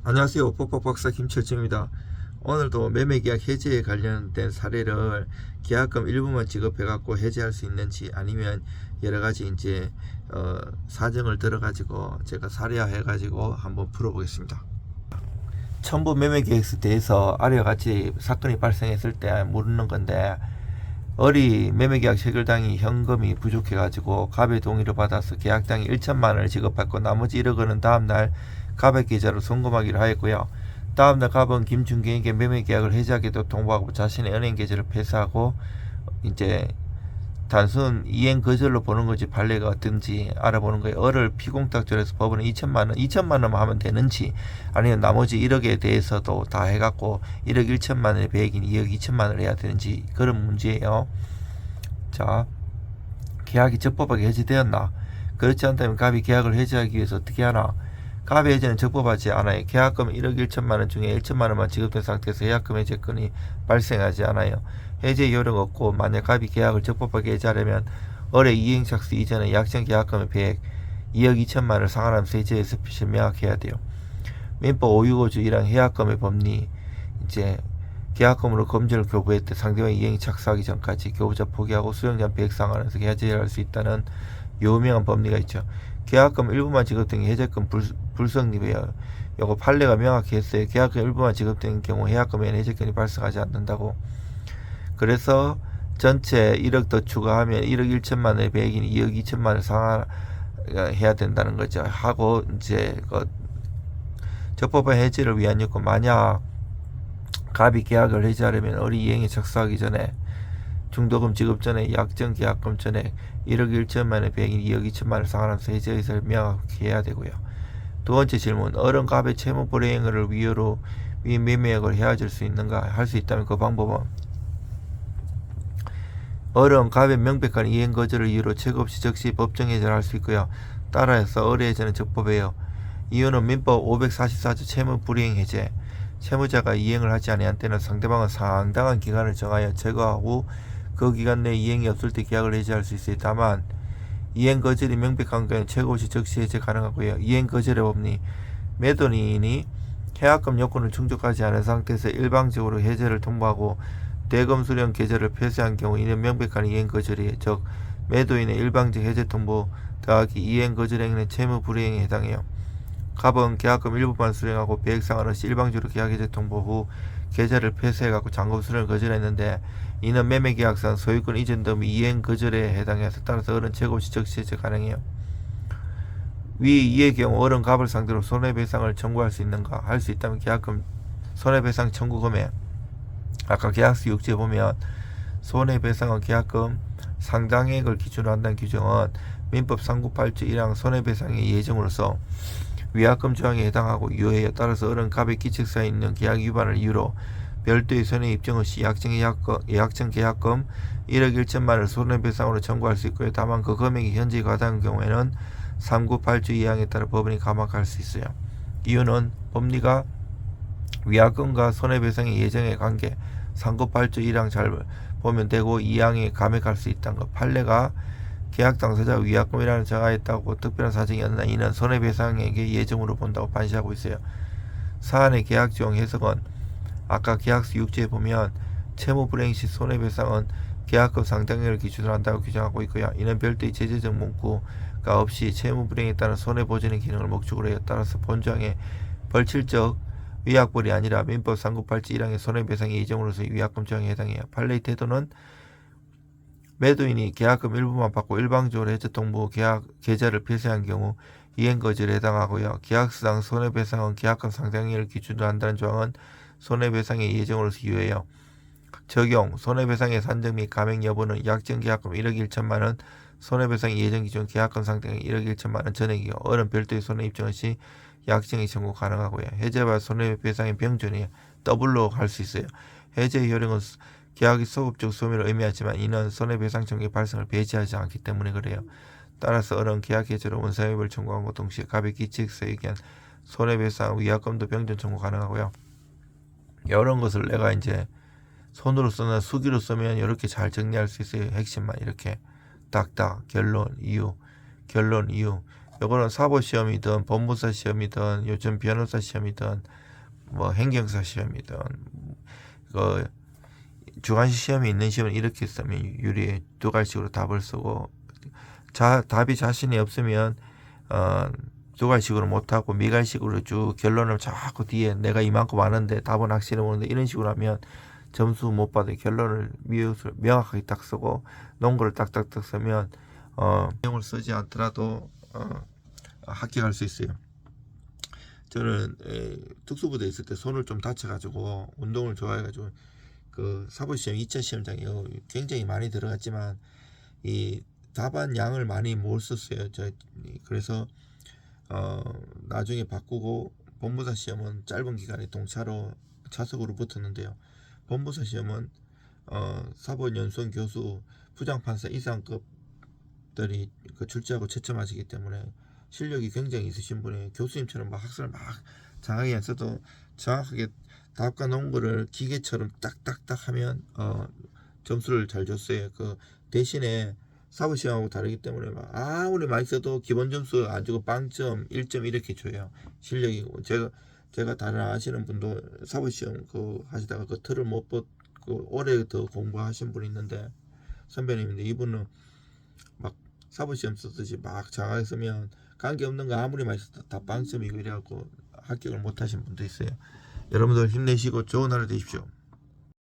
안녕하세요. 뽀뽀박사 김철주입니다. 오늘도 매매계약 해지에 관련된 사례를 계약금 일부만 지급해 갖고 해지할 수 있는지, 아니면 여러가지 이제 사정을 들어 가지고 제가 사례화해 가지고 한번 풀어보겠습니다. 첨부 매매계약서에 대해서 아래와 같이 사건이 발생했을 때 물는 건데, 매매계약 체결당이 현금이 부족해 가지고 갑의 동의를 받아서 계약당이 1천만 원을 지급받고 나머지 1억 원은 다음날 갑의 계좌로 송금하기로 하였고요. 다음날 갑은 김준경에게 매매계약을 해지하기도 통보하고 자신의 은행 계좌를 폐쇄하고, 이제 단순 이행 거절로 보는 건지 판례가 어떤지 알아보는 거예요. 을을 피공탁절해서 법원은 2천만 원만 하면 되는지, 아니면 나머지 1억에 대해서도 다 해갖고 1억 1천만 원의 배액인 2억 2천만 원을 해야 되는지, 그런 문제예요. 자, 계약이 적법하게 해지되었나? 그렇지 않다면 갑이 계약을 해지하기 위해서 어떻게 하나? 갑의 해지는 적법하지 않아요. 계약금 1억 1천만 원 중에 1천만 원만 지급된 상태에서 계약금 해지권이 발생하지 않아요. 해지 요령 없고, 만약 갑이 계약을 적법하게 해지하려면 을의 이행착수 이전에 약정 계약금의 배액 2억 2천만 원을 상환하면서 해지에서 표시를 명확해야 돼요. 민법 565조 1항 해약금의 법리, 이제 계약금으로 금전을 교부했대 상대방 이행이 착수하기 전까지 교부자 포기하고 수령자 배액 상환해서 해지할 수 있다는 유명한 법리가 있죠. 계약금 일부만 지급된 게 해제금 불성립이에요. 요거 판례가 명확히 했어요. 계약금 일부만 지급된 경우 해약금에는 해제권이 발생하지 않는다고. 그래서 전체 1억 더 추가하면 1억 1천만 원의 배액인 2억 2천만 원을 상환해야 된다는 거죠. 하고 이제 적법한 해지를 위한 요건, 만약 갑이 계약을 해지하려면 을이 이행에 착수하기 전에 중도금 지급 전에 약정 계약금 전에 1억 1천만 원의 배액인 2억 2천만 원을 상환하면서 해지 의사를 명확히 해야 되고요. 두 번째 질문, 을은 갑의 채무 불이행을 이유로 위 매매액을 헤어질 수 있는가? 할 수 있다면 그 방법은, 을은 갑의 명백한 이행 거절을 이유로 체고 없이 즉시 법정 해지를 할 수 있고요. 따라서 을의 해지는 적법해요. 이유는 민법 544조 채무 불이행 해제. 채무자가 이행을 하지 아니한 때는 상대방은 상당한 기간을 정하여 제거 후 그 기간 내에 이행이 없을 때 계약을 해지할 수 있어요. 다만 이행 거절이 명백한 경우는 체고 없이 즉시 해제 가능하고요. 이행 거절의 법리, 매도인이 계약금 요건을 충족하지 않은 상태에서 일방적으로 해제를 통보하고 대금 수령 계좌를 폐쇄한 경우 이는 명백한 이행 거절이에요. 즉 매도인의 일방적 해제 통보 더하기 이행 거절 행위는 채무 불이행에 해당해요. 갑은 계약금 일부만 수령하고 배액 상환 없이 일방적으로 계약 해제 통보 후 계좌를 폐쇄해갖고 잔금 수령을 거절했는데, 이는 매매계약상 소유권 이전 등 이행 거절에 해당해서 따라서 을은 재고 없이 즉시 해제 가능해요. 위 이의 경우 을은 갑을 상대로 손해배상을 청구할 수 있는가? 할 수 있다면 계약금 손해배상 청구 금액, 아까 계약서 6조에 보면 손해배상은 계약금 상당액을 기준으로 한다는 규정은 민법 398조 1항 손해배상의 예정으로서 위약금 조항에 해당하고 유효해요. 따라서 을은 갑의 기책사에 있는 계약 위반을 이유로 별도의 손해 입증 없이 약정 계약금 1억 1천만 원을 손해배상으로 청구할 수 있고요. 다만 그 금액이 현저히 과다한 경우에는 398조 2항에 따라 법원이 감학할 수 있어요. 이유는 법리가 위약금과 손해배상의 예정의 관계 398조 1항 잘 보면 되고 2항에 감액할 수 있다는 것. 판례가 계약 당사자가 위약금이라는 정하였다고 특별한 사정이 없나 이는 손해배상에게 예정으로 본다고 판시하고 있어요. 사안의 계약지용 해석은 아까 계약서 6조에 보면 채무 불이행 시 손해배상은 계약금 상당액을 기준으로 한다고 규정하고 있고요. 이는 별도의 제재적 문구가 없이 채무 불이행에 따른 손해보전의 기능을 목적으로 해요. 따라서 본조항의 벌칙적 위약벌이 아니라 민법 398조 1항의 손해배상의 예정으로서의 위약금 조항에 해당해요. 판례의 태도는 매도인이 계약금 일부만 받고 일방적으로 해제 통보 계좌를 폐쇄한 경우 이행 거절에 해당하고요. 계약서상 손해배상은 계약금 상당액을 기준으로 한다는 조항은 손해배상의 예정으로서 유효해요. 적용, 손해배상의 산정 및 감액 여부는 약정 계약금 1억 1천만 원, 손해배상의 예정 기준 계약금 상당액 1억 1천만 원 전액이고, 을은 별도의 손해 입증 없이 약정의 청구 가능하고요. 해제와 손해배상의 병존이 더블로 할 수 있어요. 해제의 효력은 계약의 소급적 소멸을 의미하지만 이는 손해배상 청구의 발생을 배제하지 않기 때문에 그래요. 따라서 을은 계약 해제로 원상회복을 청구하고 동시에 갑의 기칙서에 의한 손해배상 위약금도 병존 청구 가능하고요. 이런 것을 내가 이제 손으로 쓰나 수기로 쓰면 이렇게 잘 정리할 수 있어요. 핵심만 이렇게 딱딱 결론 이유 요거는 사법 시험이든 법무사 시험이든 요즘 변호사 시험이든 뭐 행정사 시험이든 그 주관식 시험이 있는 시험은 이렇게 쓰면 유리해. 두 갈식으로 답을 쓰고 답이 자신이 없으면 두 갈식으로 못하고 미갈식으로 쭉 결론을 자꾸 뒤에 내가 이만큼 아는데 답은 확실히 모르는데 이런 식으로 하면 점수 못 받아. 결론을 명확하게 딱 쓰고 논거를 딱딱딱 쓰면 내용을 쓰지 않더라도 합격할 수 있어요. 저는 특수부대에 있을 때 손을 좀 다쳐가지고 운동을 좋아해가지고 그 사법시험 2차 시험장에 굉장히 많이 들어갔지만 이 답안 양을 많이 못 썼어요. 그래서 나중에 바꾸고 법무사 시험은 짧은 기간에 동차로 차석으로 붙었는데요. 법무사 시험은 사법연수원 교수 부장판사 이상급들이 그 출제하고 채점하시기 때문에 실력이 굉장히 있으신 분이 교수님처럼 막 학생을 막 장하게 안 써도 정확하게 답과 논거를 기계처럼 딱딱딱 하면 점수를 잘 줬어요. 그 대신에 사법시험하고 다르기 때문에 막 아무리 많이 써도 기본 점수 안 주고 0점, 1점 이렇게 줘요. 실력이 제가 다른 아시는 분도 사법시험 그 하시다가 그 틀을 못 벗고 오래 더 공부하신 분이 있는데 선배님인데 이분은 막 사법시험 쓰듯이 막 장하게 쓰면 관계없는 거 아무리 많이 써도 다 0점이고 이래갖고 합격을 못 하신 분도 있어요. 여러분들 힘내시고 좋은 하루 되십시오.